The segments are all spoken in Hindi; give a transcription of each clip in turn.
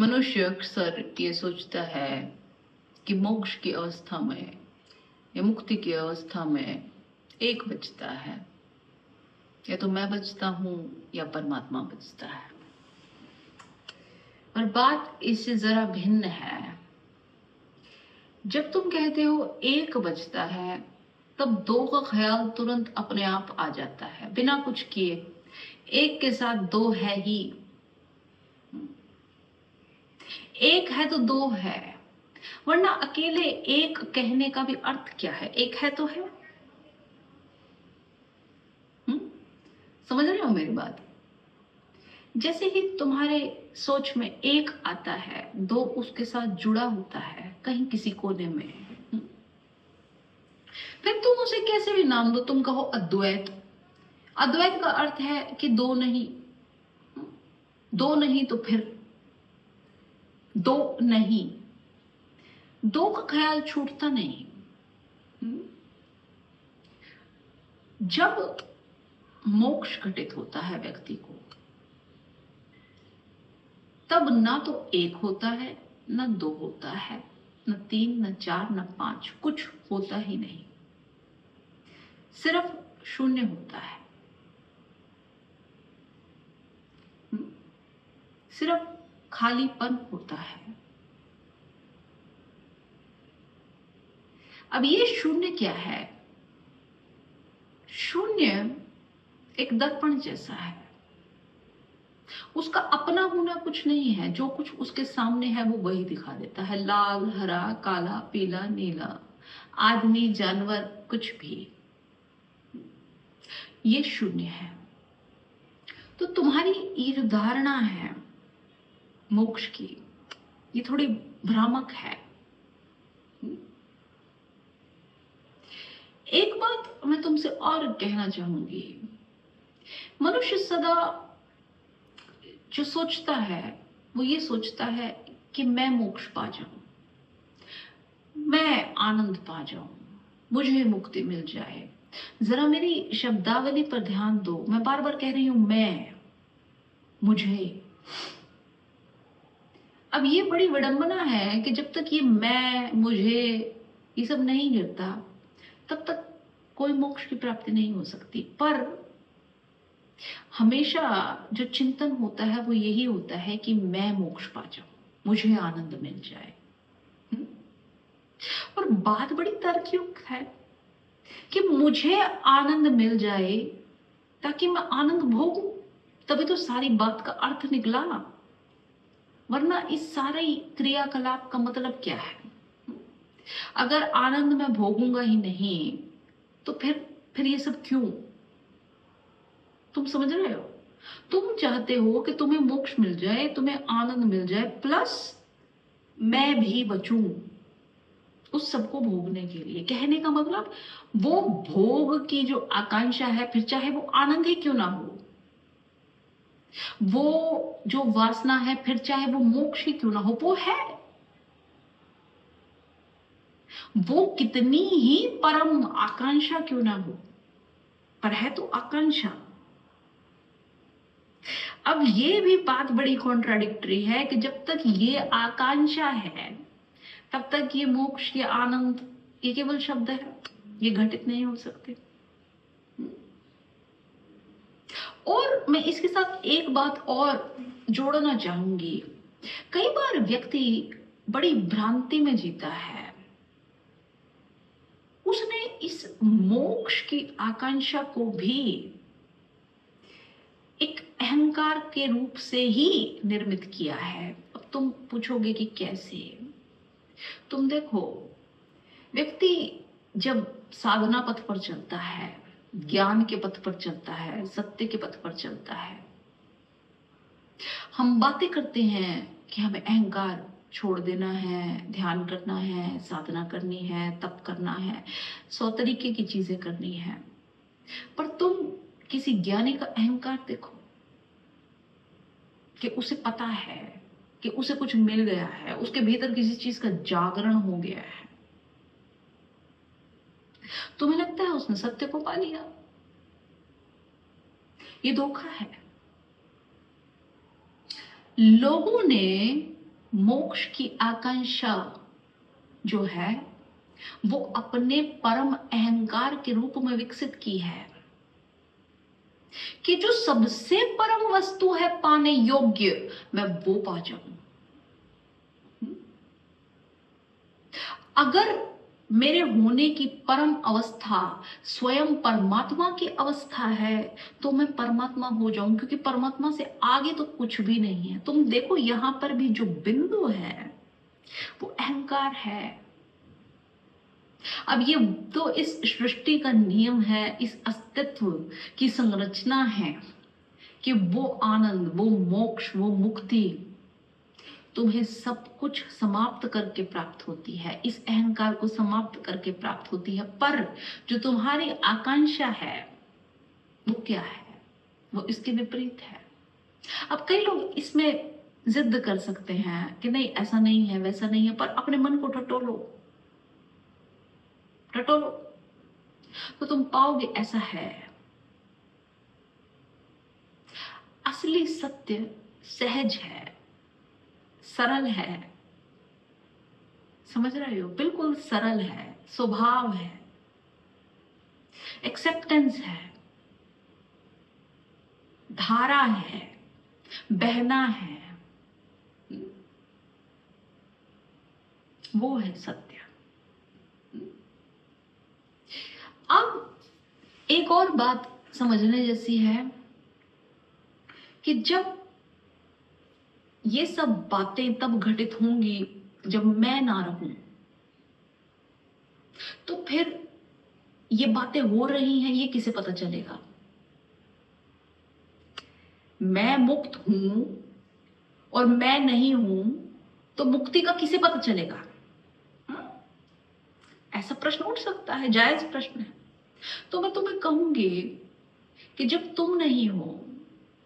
मनुष्य अक्सर ये सोचता है कि मोक्ष की अवस्था में या मुक्ति की अवस्था में एक बचता है, या तो मैं बचता हूं या परमात्मा बचता है। पर बात इससे जरा भिन्न है। जब तुम कहते हो एक बचता है, तब दो का ख्याल तुरंत अपने आप आ जाता है, बिना कुछ किए। एक के साथ दो है ही, एक है तो दो है, वरना अकेले एक कहने का भी अर्थ क्या है? एक है तो है। समझ रहे हो मेरी बात? जैसे ही तुम्हारे सोच में एक आता है, दो उसके साथ जुड़ा होता है कहीं किसी कोने में। फिर तुम उसे कैसे भी नाम दो, तुम कहो अद्वैत। अद्वैत का अर्थ है कि दो नहीं। दो नहीं तो फिर दो नहीं। दो का ख्याल छूटता नहीं। जब मोक्ष घटित होता है व्यक्ति को, तब ना तो एक होता है, न दो होता है, न तीन, न चार, न पांच, कुछ होता ही नहीं। सिर्फ शून्य होता है। सिर्फ खालीपन होता है। अब ये शून्य क्या है? शून्य एक दर्पण जैसा है। उसका अपना होना कुछ नहीं है। जो कुछ उसके सामने है वो वही दिखा देता है। लाल, हरा, काला, पीला, नीला, आदमी, जानवर, कुछ भी, ये शून्य है। तो तुम्हारी ये जो धारणा है मोक्ष की, ये थोड़ी भ्रामक है। एक बात मैं तुमसे और कहना चाहूंगी। मनुष्य सदा जो सोचता है वो ये सोचता है कि मैं मोक्ष पा जाऊं, मैं आनंद पा जाऊं, मुझे मुक्ति मिल जाए। जरा मेरी शब्दावली पर ध्यान दो। मैं बार बार कह रही हूं मैं, मुझे। अब ये बड़ी विडंबना है कि जब तक ये मैं, मुझे, ये सब नहीं गिरता, तब तक कोई मोक्ष की प्राप्ति नहीं हो सकती। पर हमेशा जो चिंतन होता है वो यही होता है कि मैं मोक्ष पा जाऊं, मुझे आनंद मिल जाए। और बात बड़ी तर्कयुक्त है कि मुझे आनंद मिल जाए ताकि मैं आनंद भोगूं, तभी तो सारी बात का अर्थ निकला। वरना इस सारे क्रियाकलाप का मतलब क्या है? अगर आनंद मैं भोगूंगा ही नहीं तो फिर ये सब क्यों? तुम समझ रहे हो? तुम चाहते हो कि तुम्हें मोक्ष मिल जाए, तुम्हें आनंद मिल जाए, प्लस मैं भी बचूं उस सबको भोगने के लिए। कहने का मतलब वो भोग की जो आकांक्षा है, फिर चाहे वो आनंद ही क्यों ना हो, वो जो वासना है, फिर चाहे वो मोक्ष ही क्यों ना हो, वो है। वो कितनी ही परम आकांक्षा क्यों ना हो, पर है तो आकांक्षा। अब ये भी बात बड़ी कॉन्ट्राडिक्टरी है कि जब तक ये आकांक्षा है, तब तक ये मोक्ष, ये आनंद, ये केवल शब्द है, ये घटित नहीं हो सकते। और मैं इसके साथ एक बात और जोड़ना चाहूंगी। कई बार व्यक्ति बड़ी भ्रांति में जीता है। उसने इस मोक्ष की आकांक्षा को भी एक अहंकार के रूप से ही निर्मित किया है। अब तुम पूछोगे कि कैसे? तुम देखो, व्यक्ति जब साधना पथ पर चलता है, ज्ञान के पथ पर चलता है, सत्य के पथ पर चलता है, हम बातें करते हैं कि हमें अहंकार छोड़ देना है, ध्यान करना है, साधना करनी है, तप करना है, 100 तरीके की चीजें करनी है। पर तुम किसी ज्ञानी का अहंकार देखो कि उसे पता है कि उसे कुछ मिल गया है, उसके भीतर किसी चीज का जागरण हो गया है। तुम्हें लगता है उसने सत्य को पा लिया? ये धोखा है। लोगों ने मोक्ष की आकांक्षा जो है वो अपने परम अहंकार के रूप में विकसित की है कि जो सबसे परम वस्तु है पाने योग्य, मैं वो पा जाऊं। अगर मेरे होने की परम अवस्था स्वयं परमात्मा की अवस्था है तो मैं परमात्मा हो जाऊं, क्योंकि परमात्मा से आगे तो कुछ भी नहीं है। तुम देखो यहां पर भी जो बिंदु है वो अहंकार है। अब ये तो इस सृष्टि का नियम है, इस अस्तित्व की संरचना है कि वो आनंद, वो मोक्ष, वो मुक्ति तुम्हें सब कुछ समाप्त करके प्राप्त होती है, इस अहंकार को समाप्त करके प्राप्त होती है। पर जो तुम्हारी आकांक्षा है वो क्या है? वो इसके विपरीत है। अब कई लोग इसमें जिद कर सकते हैं कि नहीं ऐसा नहीं है, वैसा नहीं है, पर अपने मन को टटोलो टटोलो तो तुम पाओगे ऐसा है। असली सत्य सहज है, सरल है, समझ रहे हो? बिल्कुल सरल है, स्वभाव है, एक्सेप्टेंस है, धारा है, बहना है, वो है सत्य। अब एक और बात समझने जैसी है कि जब ये सब बातें तब घटित होंगी जब मैं ना रहूं, तो फिर ये बातें हो रही हैं ये किसे पता चलेगा? मैं मुक्त हूं और मैं नहीं हूं तो मुक्ति का किसे पता चलेगा? ऐसा प्रश्न उठ सकता है, जायज प्रश्न है। तो मैं तुम्हें कहूंगी कि जब तुम नहीं हो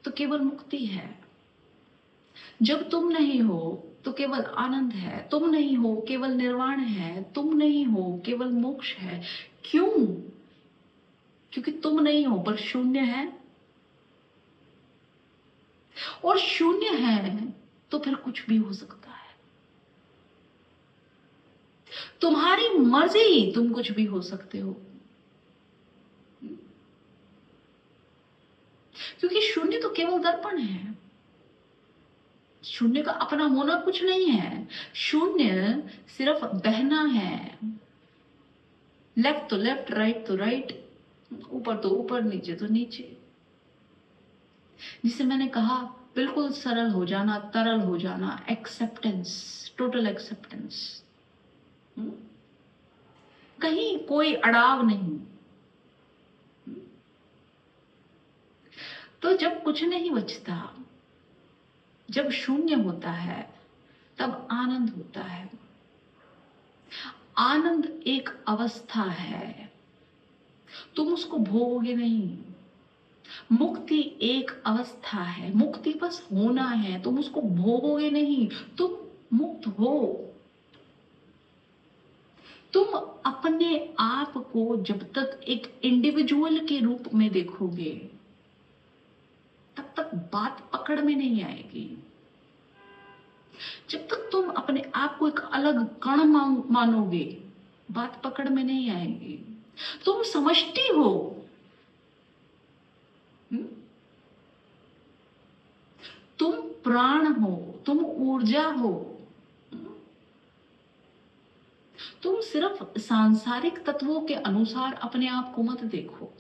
तो केवल मुक्ति है, जब तुम नहीं हो तो केवल आनंद है, तुम नहीं हो केवल निर्वाण है, तुम नहीं हो केवल मोक्ष है। क्यों? क्योंकि तुम नहीं हो पर शून्य है, और शून्य है तो फिर कुछ भी हो सकता है। तुम्हारी मर्जी, तुम कुछ भी हो सकते हो, क्योंकि शून्य तो केवल दर्पण है। शून्य का अपना होना कुछ नहीं है। शून्य सिर्फ बहना है, लेफ्ट तो लेफ्ट, राइट तो राइट, ऊपर तो ऊपर, नीचे तो नीचे। जिसे मैंने कहा बिल्कुल सरल हो जाना, तरल हो जाना, एक्सेप्टेंस, टोटल एक्सेप्टेंस। कहीं कोई अड़ाव नहीं। तो जब कुछ नहीं बचता, जब शून्य होता है तब आनंद होता है। आनंद एक अवस्था है, तुम उसको भोगोगे नहीं। मुक्ति एक अवस्था है, मुक्ति बस होना है, तुम उसको भोगोगे नहीं, तुम मुक्त हो। तुम अपने आप को जब तक एक इंडिविजुअल के रूप में देखोगे तब तक बात पकड़ में नहीं आएगी। जब तक तुम अपने आप को एक अलग कण मानोगे बात पकड़ में नहीं आएगी। तुम समष्टि हो, तुम प्राण हो, तुम ऊर्जा हो। तुम सिर्फ सांसारिक तत्वों के अनुसार अपने आप को मत देखो।